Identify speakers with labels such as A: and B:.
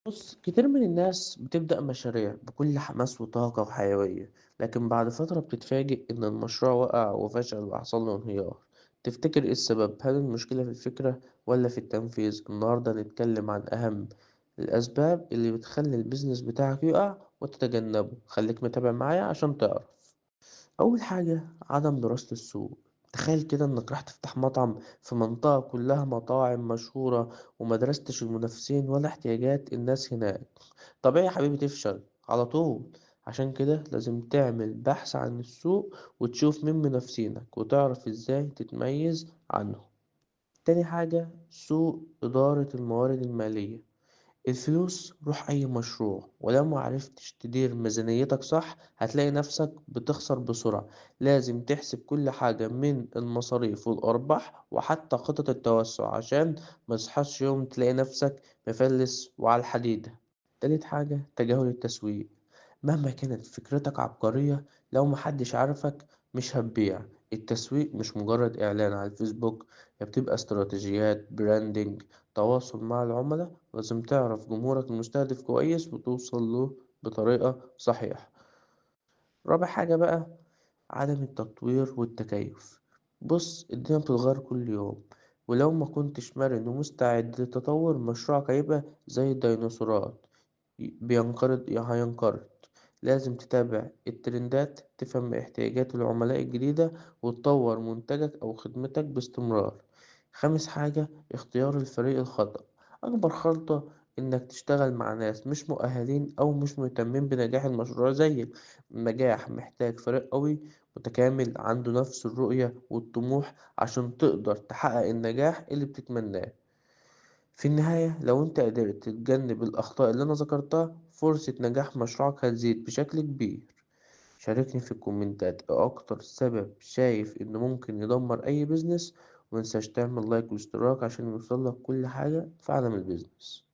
A: بص، كتير من الناس بتبدأ مشاريع بكل حماس وطاقة وحيوية، لكن بعد فترة بتتفاجئ إن المشروع وقع وفشل وحصل له انهيار. تفتكر إيه السبب؟ هل المشكلة في الفكرة ولا في التنفيذ؟ النهاردة نتكلم عن أهم الأسباب اللي بتخلي البيزنس بتاعك يقع وتتجنبه. خليك متابع معايا عشان تعرف. أول حاجة عدم دراسة السوق. تخيل كده إنك راح تفتح مطعم في منطقة كلها مطاعم مشهورة ومدرستش المنافسين ولا احتياجات الناس هناك. طبيعي يا حبيبي تفشل على طول. عشان كده لازم تعمل بحث عن السوق وتشوف مين منافسينك وتعرف ازاي تتميز عنهم. تاني حاجة سوء إدارة الموارد المالية. الفلوس روح أي مشروع، ولو معرفتش تدير ميزانيتك صح هتلاقي نفسك بتخسر بسرعة. لازم تحسب كل حاجة من المصاريف والأرباح وحتى خطط التوسع عشان ما تصحاش يوم تلاقي نفسك مفلس وعلى الحديدة. تالت حاجة تجاهل التسويق. مهما كانت فكرتك عبقرية، لو محدش عارفك مش هتبيع. التسويق مش مجرد إعلان على الفيسبوك، هي بتبقى استراتيجيات براندنج، تواصل مع العملاء. لازم تعرف جمهورك المستهدف كويس وتوصل له بطريقة صحيحة. رابع حاجة بقى عدم التطوير والتكيف. بص، الدنيا بتتغير كل يوم، ولو ما كنتش مرن ومستعد للتطور مشروعك هيبقى زي الديناصورات، هينقرض. لازم تتابع الترندات، تفهم احتياجات العملاء الجديدة وتطور منتجك أو خدمتك باستمرار. خامس حاجة اختيار الفريق الخطأ. أكبر خلطة إنك تشتغل مع ناس مش مؤهلين أو مش مهتمين بنجاح المشروع زيك. النجاح محتاج فريق قوي متكامل عنده نفس الرؤية والطموح عشان تقدر تحقق النجاح اللي بتتمناه. في النهاية لو انت قدرت تتجنب الأخطاء اللي أنا ذكرتها فرصة نجاح مشروعك هتزيد بشكل كبير. شاركني في الكومنتات ايه أكتر سبب شايف إنه ممكن يدمر أي بيزنس، ومتنساش تعمل لايك واشتراك عشان يوصلك كل حاجة في عالم البيزنس.